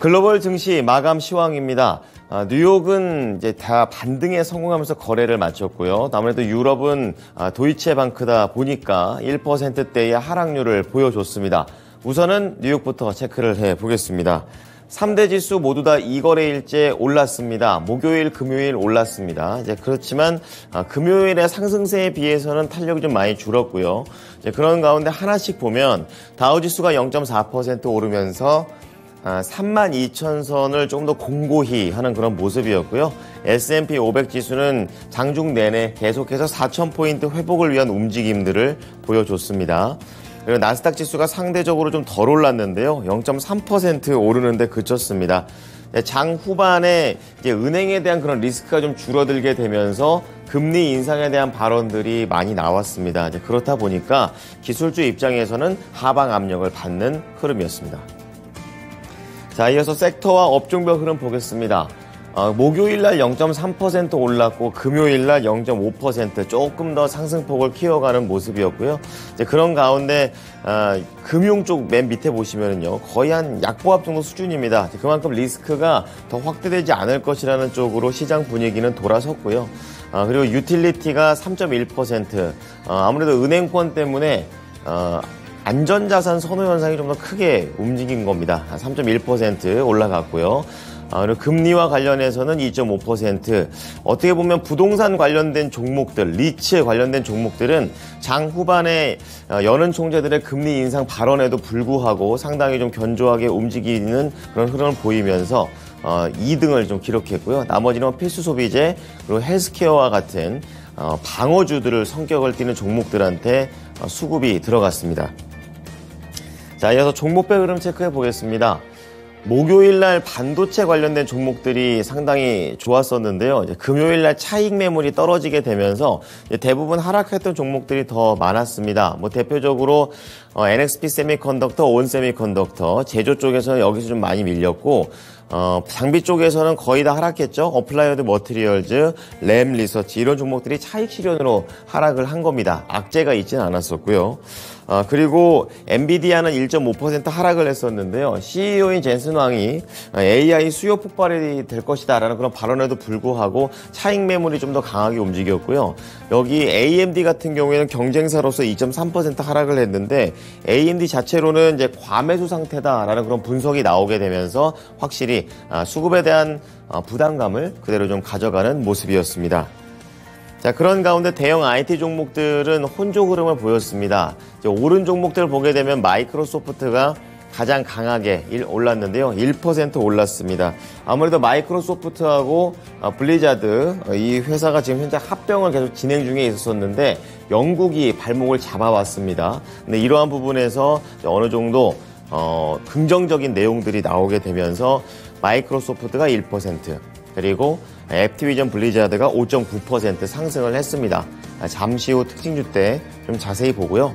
글로벌 증시 마감 시황입니다. 뉴욕은 이제 다 반등에 성공하면서 거래를 마쳤고요. 아무래도 유럽은 도이체방크다 보니까 1%대의 하락률을 보여줬습니다. 우선은 뉴욕부터 체크를 해보겠습니다. 3대 지수 모두 다 2거래일째 올랐습니다. 목요일, 금요일 올랐습니다. 이제 그렇지만 금요일의 상승세에 비해서는 탄력이 좀 많이 줄었고요. 이제 그런 가운데 하나씩 보면 다우지수가 0.4% 오르면서 32,000선을 좀 더 공고히 하는 그런 모습이었고요. S&P 500 지수는 장중 내내 계속해서 4,000포인트 회복을 위한 움직임들을 보여줬습니다. 그리고 나스닥 지수가 상대적으로 좀 덜 올랐는데요. 0.3% 오르는데 그쳤습니다. 장 후반에 이제 은행에 대한 그런 리스크가 좀 줄어들게 되면서 금리 인상에 대한 발언들이 많이 나왔습니다. 이제 그렇다 보니까 기술주 입장에서는 하방 압력을 받는 흐름이었습니다. 자, 이어서 섹터와 업종별 흐름 보겠습니다. 목요일 날 0.3% 올랐고 금요일 날 0.5% 조금 더 상승폭을 키워가는 모습이었고요. 이제 그런 가운데 금융 쪽 맨 밑에 보시면은요. 거의 한 약보합 정도 수준입니다. 그만큼 리스크가 더 확대되지 않을 것이라는 쪽으로 시장 분위기는 돌아섰고요. 그리고 유틸리티가 3.1%. 아무래도 은행권 때문에 안전자산 선호 현상이 좀 더 크게 움직인 겁니다. 3.1% 올라갔고요. 그리고 금리와 관련해서는 2.5%. 어떻게 보면 부동산 관련된 종목들, 리츠 관련된 종목들은 장 후반에 여는 총재들의 금리 인상 발언에도 불구하고 상당히 좀 견조하게 움직이는 그런 흐름을 보이면서 2등을 좀 기록했고요. 나머지는 필수 소비재, 그리고 헬스케어와 같은 방어주들을 성격을 띠는 종목들한테 수급이 들어갔습니다. 자, 이어서 종목별 흐름 체크해 보겠습니다. 목요일 날 반도체 관련된 종목들이 상당히 좋았었는데요. 이제 금요일 날 차익 매물이 떨어지게 되면서 이제 대부분 하락했던 종목들이 더 많았습니다. 대표적으로 NXP 세미컨덕터, 온 세미컨덕터, 제조 쪽에서는 여기서 좀 많이 밀렸고, 장비 쪽에서는 거의 다 하락했죠. 어플라이어드 머티리얼즈, 램 리서치 이런 종목들이 차익 실현으로 하락을 한 겁니다. 악재가 있지는 않았었고요. 그리고 엔비디아는 1.5% 하락을 했었는데요. CEO인 젠슨 왕이 AI 수요 폭발이 될 것이다 라는 그런 발언에도 불구하고 차익 매물이 좀 더 강하게 움직였고요. 여기 AMD 같은 경우에는 경쟁사로서 2.3% 하락을 했는데 AMD 자체로는 이제 과매수 상태다라는 그런 분석이 나오게 되면서 확실히 수급에 대한 부담감을 그대로 좀 가져가는 모습이었습니다. 자, 그런 가운데 대형 IT 종목들은 혼조 흐름을 보였습니다. 이제 오른 종목들 보게 되면 마이크로소프트가 가장 강하게 올랐는데요. 1% 올랐습니다. 아무래도 마이크로소프트하고 블리자드 이 회사가 지금 현재 합병을 계속 진행 중에 있었는데 영국이 발목을 잡아왔습니다. 근데 이러한 부분에서 어느 정도 긍정적인 내용들이 나오게 되면서 마이크로소프트가 1%, 그리고 액티비전 블리자드가 5.9% 상승을 했습니다. 잠시 후 특징주 때 좀 자세히 보고요.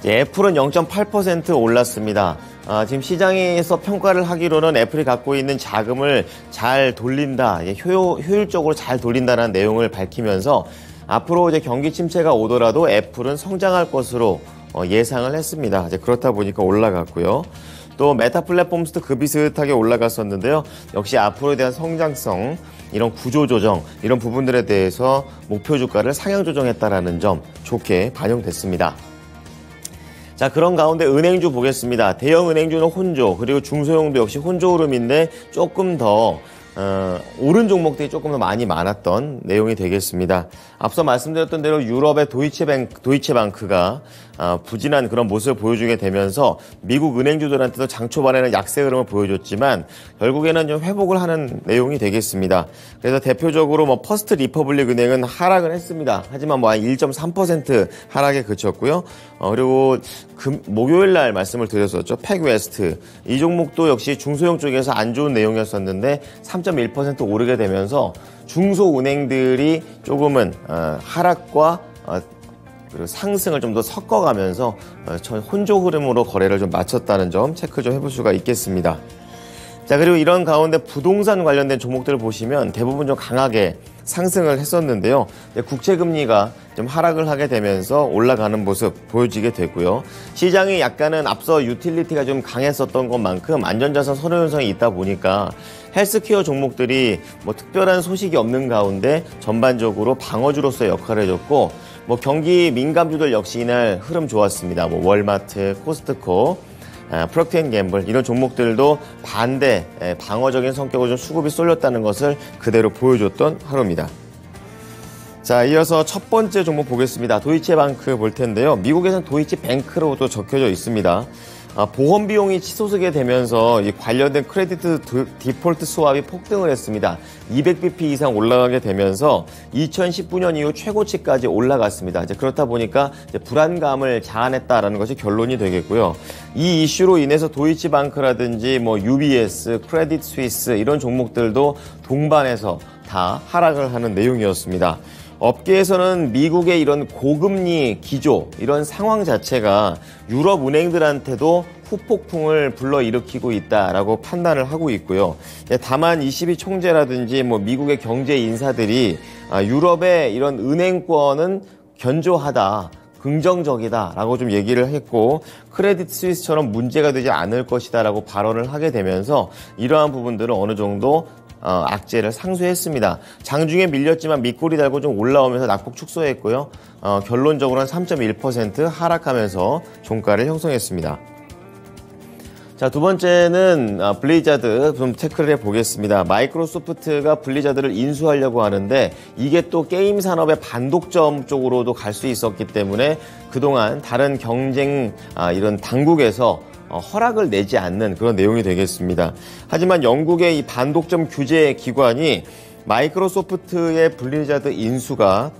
애플은 0.8% 올랐습니다. 지금 시장에서 평가를 하기로는 애플이 갖고 있는 자금을 잘 돌린다, 효율적으로 잘 돌린다는 내용을 밝히면서 앞으로 이제 경기 침체가 오더라도 애플은 성장할 것으로 예상을 했습니다. 이제 그렇다 보니까 올라갔고요. 또 메타 플랫폼스도 그 비슷하게 올라갔었는데요. 역시 앞으로에 대한 성장성, 이런 구조조정, 이런 부분들에 대해서 목표 주가를 상향 조정했다라는 점 좋게 반영됐습니다. 자, 그런 가운데 은행주 보겠습니다. 대형 은행주는 혼조, 그리고 중소형도 역시 혼조 흐름인데 조금 더 오른 종목들이 조금 더 많이 많았던 내용이 되겠습니다. 앞서 말씀드렸던 대로 유럽의 도이체방크가 부진한 그런 모습을 보여주게 되면서 미국 은행주들한테도 장 초반에는 약세 흐름을 보여줬지만 결국에는 좀 회복을 하는 내용이 되겠습니다. 그래서 대표적으로 퍼스트 리퍼블릭 은행은 하락을 했습니다. 하지만 한 1.3% 하락에 그쳤고요. 그리고 목요일 날 말씀을 드렸었죠. 팩웨스트 이 종목도 역시 중소형 쪽에서 안 좋은 내용이었었는데 3.1% 오르게 되면서 중소은행들이 조금은 하락과 상승을 좀 더 섞어가면서 혼조 흐름으로 거래를 좀 마쳤다는 점 체크 좀 해볼 수가 있겠습니다. 자, 그리고 이런 가운데 부동산 관련된 종목들을 보시면 대부분 좀 강하게 상승을 했었는데요. 국채금리가 좀 하락을 하게 되면서 올라가는 모습 보여지게 되고요. 시장이 약간은 앞서 유틸리티가 좀 강했었던 것만큼 안전자산 선호 현상이 있다 보니까 헬스케어 종목들이 뭐 특별한 소식이 없는 가운데 전반적으로 방어주로서의 역할을 해줬고, 뭐 경기 민감주들 역시 이날 흐름 좋았습니다. 뭐 월마트, 코스트코, 프록트앤갬블 이런 종목들도 반대 방어적인 성격으로 좀 수급이 쏠렸다는 것을 그대로 보여줬던 하루입니다. 자, 이어서 첫 번째 종목 보겠습니다. 도이체방크 볼 텐데요. 미국에서는 도이체뱅크로도 적혀져 있습니다. 보험 비용이 치솟게 되면서 이 관련된 크레디트 디폴트 스왑이 폭등을 했습니다. 200bp 이상 올라가게 되면서 2019년 이후 최고치까지 올라갔습니다. 이제 그렇다 보니까 이제 불안감을 자아냈다라는 것이 결론이 되겠고요. 이 이슈로 인해서 도이치방크라든지 뭐 UBS, 크레딧 스위스 이런 종목들도 동반해서 다 하락을 하는 내용이었습니다. 업계에서는 미국의 이런 고금리 기조, 이런 상황 자체가 유럽 은행들한테도 후폭풍을 불러일으키고 있다라고 판단을 하고 있고요. 다만 22 총재라든지 뭐 미국의 경제 인사들이 유럽의 이런 은행권은 견조하다, 긍정적이다라고 좀 얘기를 했고, 크레딧 스위스처럼 문제가 되지 않을 것이다라고 발언을 하게 되면서 이러한 부분들은 어느 정도 악재를 상쇄했습니다. 장중에 밀렸지만 밑골이 달고 좀 올라오면서 낙폭 축소했고요. 결론적으로는 3.1% 하락하면서 종가를 형성했습니다. 자, 두 번째는 블리자드 좀 체크를 해보겠습니다. 마이크로소프트가 블리자드를 인수하려고 하는데 이게 또 게임 산업의 반독점 쪽으로도 갈 수 있었기 때문에 그동안 다른 경쟁 이런 당국에서 허락을 내지 않는 그런 내용이 되겠습니다. 하지만 영국의 이 반독점 규제 기관이 마이크로소프트의 블리자드 인수가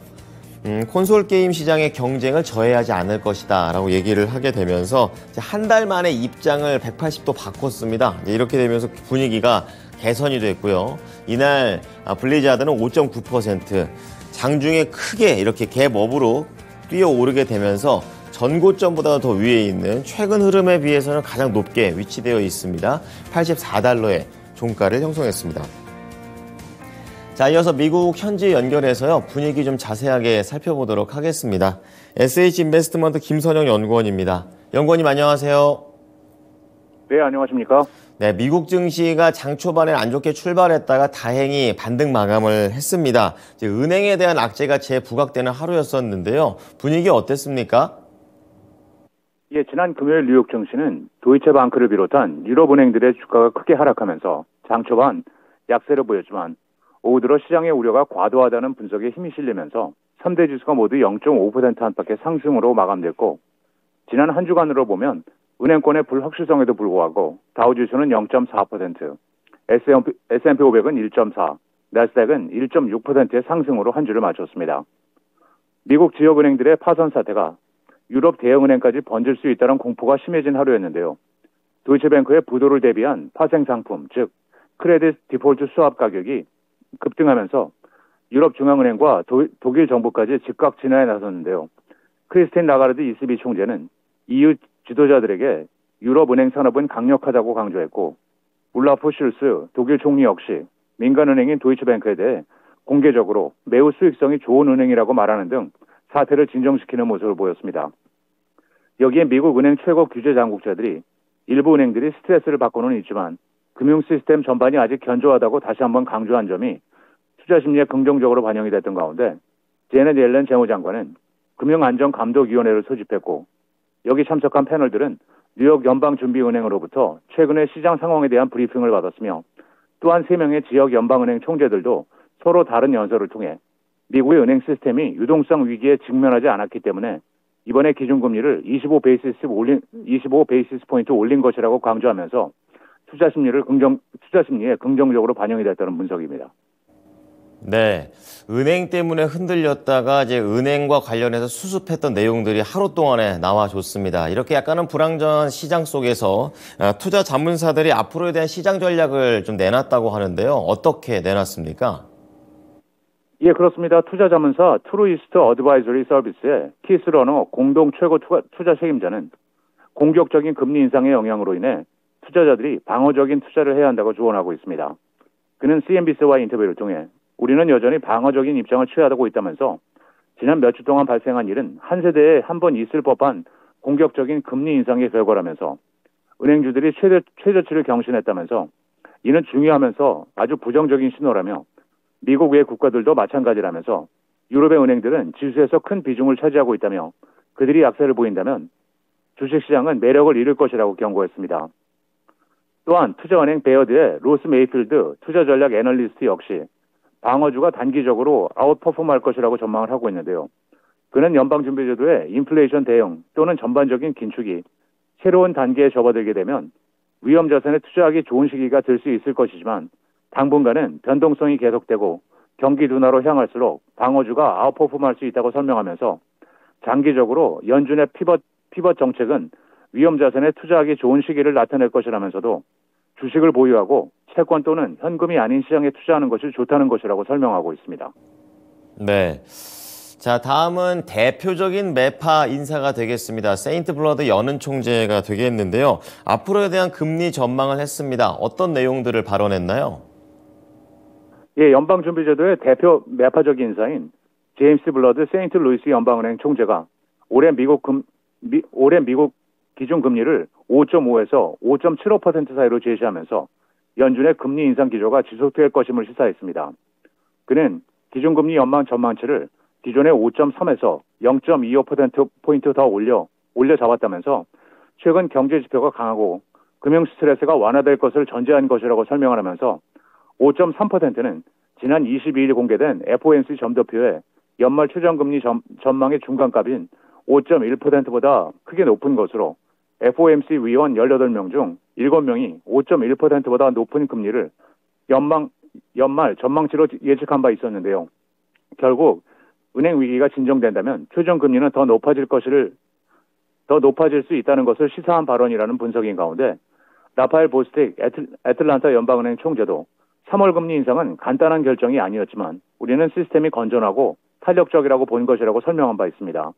콘솔 게임 시장의 경쟁을 저해하지 않을 것이다 라고 얘기를 하게 되면서 한 달 만에 입장을 180도 바꿨습니다. 이렇게 되면서 분위기가 개선이 됐고요. 이날 블리자드는 5.9%, 장중에 크게 이렇게 갭업으로 뛰어오르게 되면서 전고점보다 더 위에 있는 최근 흐름에 비해서는 가장 높게 위치되어 있습니다. 84달러의 종가를 형성했습니다. 자, 이어서 미국 현지 연결해서요, 분위기 좀 자세하게 살펴보도록 하겠습니다. SH인베스트먼트 김선영 연구원입니다. 연구원님 안녕하세요. 네, 안녕하십니까? 네, 미국 증시가 장 초반에 안 좋게 출발했다가 다행히 반등 마감을 했습니다. 이제 은행에 대한 악재가 재부각되는 하루였었는데요. 분위기 어땠습니까? 예, 지난 금요일 뉴욕 증시는 도이체방크를 비롯한 유럽 은행들의 주가가 크게 하락하면서 장 초반 약세를 보였지만 오후 들어 시장의 우려가 과도하다는 분석에 힘이 실리면서 3대 지수가 모두 0.5% 안팎의 상승으로 마감됐고, 지난 한 주간으로 보면 은행권의 불확실성에도 불구하고 다우지수는 0.4%, S&P 500은 1.4%, 나스닥은 1.6%의 상승으로 한 주를 마쳤습니다. 미국 지역은행들의 파산 사태가 유럽 대형은행까지 번질 수 있다는 공포가 심해진 하루였는데요. 도이체뱅크의 부도를 대비한 파생 상품, 즉 크레딧 디폴트 스왑 가격이 급등하면서 유럽 중앙은행과 독일 정부까지 즉각 진화에 나섰는데요. 크리스틴 라가르드 ECB 총재는 EU 지도자들에게 유럽 은행 산업은 강력하다고 강조했고, 울라프 슐스 독일 총리 역시 민간은행인 도이체뱅크에 대해 공개적으로 매우 수익성이 좋은 은행이라고 말하는 등 사태를 진정시키는 모습을 보였습니다. 여기에 미국 은행 최고 규제 당국자들이 일부 은행들이 스트레스를 받고는 있지만 금융 시스템 전반이 아직 견조하다고 다시 한번 강조한 점이 투자 심리에 긍정적으로 반영이 됐던 가운데, 제넷 옐런 재무장관은 금융안전감독위원회를 소집했고, 여기 참석한 패널들은 뉴욕 연방준비은행으로부터 최근의 시장 상황에 대한 브리핑을 받았으며, 또한 3명의 지역 연방은행 총재들도 서로 다른 연설을 통해 미국의 은행 시스템이 유동성 위기에 직면하지 않았기 때문에 이번에 기준금리를 25 베이시스 포인트 올린 것이라고 강조하면서 투자 심리에 긍정적으로 반영이 됐다는 분석입니다. 네, 은행 때문에 흔들렸다가 이제 은행과 관련해서 수습했던 내용들이 하루 동안에 나와줬습니다. 이렇게 약간은 불안정한 시장 속에서 투자 자문사들이 앞으로에 대한 시장 전략을 좀 내놨다고 하는데요. 어떻게 내놨습니까? 예, 그렇습니다. 투자 자문사 트루이스트 어드바이저리 서비스의 키스 러너 공동 최고 투자 책임자는 공격적인 금리 인상의 영향으로 인해 투자자들이 방어적인 투자를 해야 한다고 조언하고 있습니다. 그는 CNBC와의 인터뷰를 통해 우리는 여전히 방어적인 입장을 취하고 있다면서 지난 몇 주 동안 발생한 일은 한 세대에 한 번 있을 법한 공격적인 금리 인상의 결과라면서 은행주들이 최저치를 경신했다면서 이는 중요하면서 아주 부정적인 신호라며 미국 외 국가들도 마찬가지라면서 유럽의 은행들은 지수에서 큰 비중을 차지하고 있다며 그들이 약세를 보인다면 주식시장은 매력을 잃을 것이라고 경고했습니다. 또한 투자은행 베어드의 로스 메이필드 투자전략 애널리스트 역시 방어주가 단기적으로 아웃퍼폼할 것이라고 전망을 하고 있는데요. 그는 연방준비제도의 인플레이션 대응 또는 전반적인 긴축이 새로운 단계에 접어들게 되면 위험 자산에 투자하기 좋은 시기가 될 수 있을 것이지만 당분간은 변동성이 계속되고 경기 둔화로 향할수록 방어주가 아웃퍼폼할 수 있다고 설명하면서 장기적으로 연준의 피벗 정책은 위험 자산에 투자하기 좋은 시기를 나타낼 것이라면서도 주식을 보유하고 채권 또는 현금이 아닌 시장에 투자하는 것이 좋다는 것이라고 설명하고 있습니다. 네. 자, 다음은 대표적인 매파 인사가 되겠습니다. 세인트 블러드 여는 총재가 되겠는데요. 앞으로에 대한 금리 전망을 했습니다. 어떤 내용들을 발언했나요? 예, 연방준비제도의 대표 매파적인 인사인 제임스 블러드 세인트 루이스 연방은행 총재가 올해 미국 기준금리를 5.5에서 5.75% 사이로 제시하면서 연준의 금리 인상 기조가 지속될 것임을 시사했습니다. 그는 기준금리 연방 전망치를 기존의 5.3에서 0.25%포인트 더 올려 잡았다면서 최근 경제 지표가 강하고 금융 스트레스가 완화될 것을 전제한 것이라고 설명을 하면서 5.3%는 지난 22일 공개된 FOMC 점도표의 연말 최저금리 전망의 중간값인 5.1%보다 크게 높은 것으로 FOMC 위원 18명 중 7명이 5.1%보다 높은 금리를 연말 전망치로 예측한 바 있었는데요. 결국 은행 위기가 진정된다면 표준금리는 더 높아질 수 있다는 것을 시사한 발언이라는 분석인 가운데 라파엘 보스틱 애틀란타 연방은행 총재도 3월 금리 인상은 간단한 결정이 아니었지만 우리는 시스템이 건전하고 탄력적이라고 본 것이라고 설명한 바 있습니다.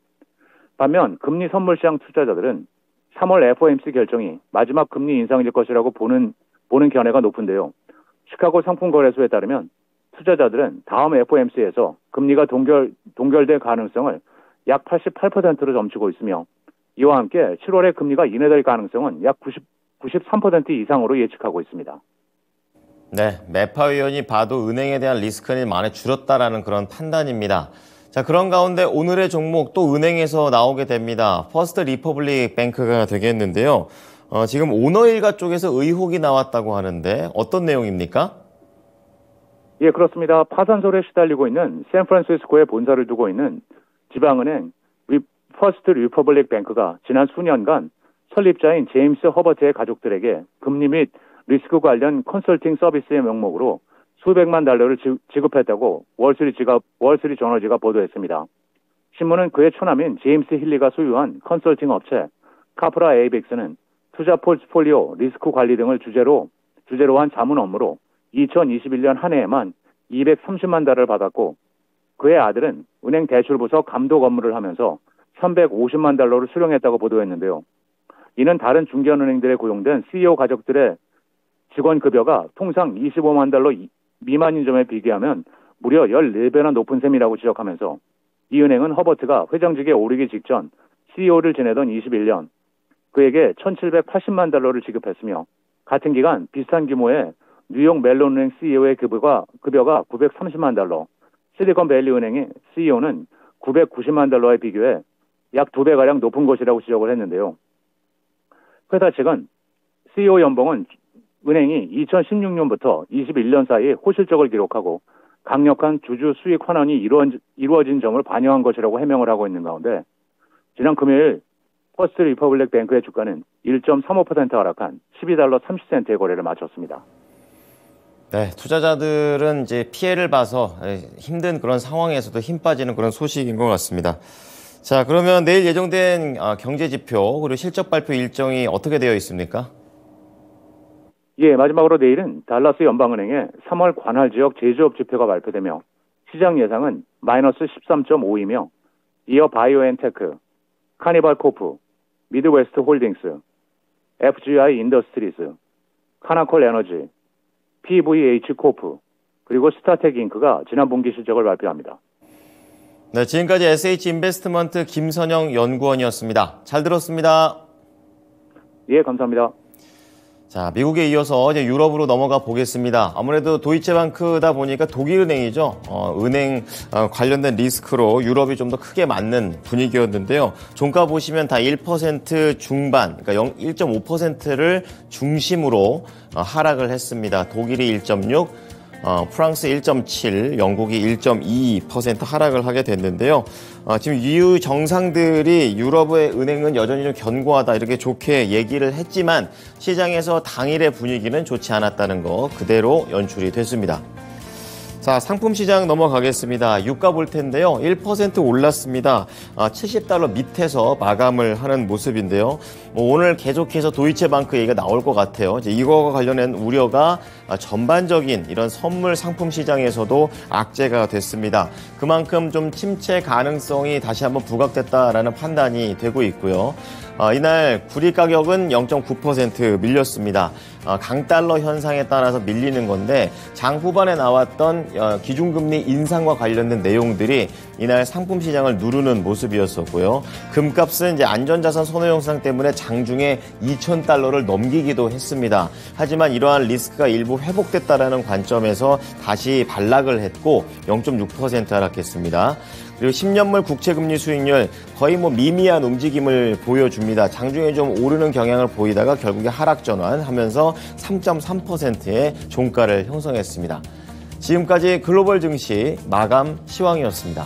반면 금리 선물시장 투자자들은 3월 FOMC 결정이 마지막 금리 인상일 것이라고 보는 견해가 높은데요. 시카고 상품거래소에 따르면 투자자들은 다음 FOMC에서 금리가 동결될 가능성을 약 88%로 점치고 있으며 이와 함께 7월에 금리가 인하될 가능성은 약 93% 이상으로 예측하고 있습니다. 네, 매파 위원이 봐도 은행에 대한 리스크는 많이 줄었다라는 그런 판단입니다. 자, 그런 가운데 오늘의 종목 또 은행에서 나오게 됩니다. 퍼스트 리퍼블릭 뱅크가 되겠는데요. 지금 오너일가 쪽에서 의혹이 나왔다고 하는데 어떤 내용입니까? 예, 그렇습니다. 파산설에 시달리고 있는 샌프란시스코에 본사를 두고 있는 지방은행 퍼스트 리퍼블릭 뱅크가 지난 수년간 설립자인 제임스 허버트의 가족들에게 금리 및 리스크 관련 컨설팅 서비스의 명목으로 수백만 달러를 지급했다고 월스트리트 저널지가 보도했습니다. 신문은 그의 처남인 제임스 힐리가 소유한 컨설팅 업체 카프라 에이벡스는 투자 포트폴리오 리스크 관리 등을 주제로 한 자문 업무로 2021년 한 해에만 230만 달러를 받았고 그의 아들은 은행 대출부서 감독 업무를 하면서 350만 달러를 수령했다고 보도했는데요. 이는 다른 중견은행들에 고용된 CEO 가족들의 직원 급여가 통상 25만 달러 미만인 점에 비교하면 무려 14배나 높은 셈이라고 지적하면서 이 은행은 허버트가 회장직에 오르기 직전 CEO를 지내던 21년 그에게 1,780만 달러를 지급했으며 같은 기간 비슷한 규모의 뉴욕 멜론은행 CEO의 급여가 930만 달러, 실리콘밸리 은행의 CEO는 990만 달러에 비교해 약 2배가량 높은 것이라고 지적을 했는데요. 회사 측은 CEO 연봉은 은행이 2016년부터 21년 사이에 호실적을 기록하고 강력한 주주 수익 환원이 이루어진 점을 반영한 것이라고 해명을 하고 있는 가운데 지난 금요일 퍼스트 리퍼블릭 뱅크의 주가는 1.35% 하락한 12달러 30센트의 거래를 마쳤습니다. 네, 투자자들은 이제 피해를 봐서 힘든 그런 상황에서도 힘 빠지는 그런 소식인 것 같습니다. 자, 그러면 내일 예정된 경제 지표 그리고 실적 발표 일정이 어떻게 되어 있습니까? 예, 마지막으로 내일은 달라스 연방은행의 3월 관할 지역 제조업 지표가 발표되며 시장 예상은 마이너스 13.5이며 이어 바이오엔테크, 카니발 코프, 미드웨스트 홀딩스, FGI 인더스트리즈, 카나콜 에너지, PVH 코프, 그리고 스타텍 잉크가 지난 분기 실적을 발표합니다. 네, 지금까지 SH인베스트먼트 김선영 연구원이었습니다. 잘 들었습니다. 예, 감사합니다. 자, 미국에 이어서 이제 유럽으로 넘어가 보겠습니다. 아무래도 도이체방크다 보니까 독일은행이죠. 은행 관련된 리스크로 유럽이 좀 더 크게 맞는 분위기였는데요. 종가 보시면 다 1% 중반, 그러니까 1.5%를 중심으로 하락을 했습니다. 독일이 1.6%, 프랑스 1.7%, 영국이 1.2% 하락을 하게 됐는데요. 지금 EU 정상들이 유럽의 은행은 여전히 좀 견고하다 이렇게 좋게 얘기를 했지만 시장에서 당일의 분위기는 좋지 않았다는 거 그대로 연출이 됐습니다. 자, 상품 시장 넘어가겠습니다. 유가 볼 텐데요. 1% 올랐습니다. 70달러 밑에서 마감을 하는 모습인데요. 오늘 계속해서 도이체방크 얘기가 나올 것 같아요. 이제 이거와 관련된 우려가 전반적인 이런 선물 상품 시장에서도 악재가 됐습니다. 그만큼 좀 침체 가능성이 다시 한번 부각됐다라는 판단이 되고 있고요. 이날 구리 가격은 0.9% 밀렸습니다. 강달러 현상에 따라서 밀리는 건데 장 후반에 나왔던 기준금리 인상과 관련된 내용들이 이날 상품 시장을 누르는 모습이었었고요. 금값은 이제 안전자산 선호 현상 때문에 장중에 2,000달러를 넘기기도 했습니다. 하지만 이러한 리스크가 일부 회복됐다라는 관점에서 다시 반락을 했고 0.6% 하락했습니다. 그리고 10년물 국채금리 수익률 거의 미미한 움직임을 보여줍니다. 장중에 좀 오르는 경향을 보이다가 결국에 하락 전환하면서 3.3%의 종가를 형성했습니다. 지금까지 글로벌 증시 마감 시황이었습니다.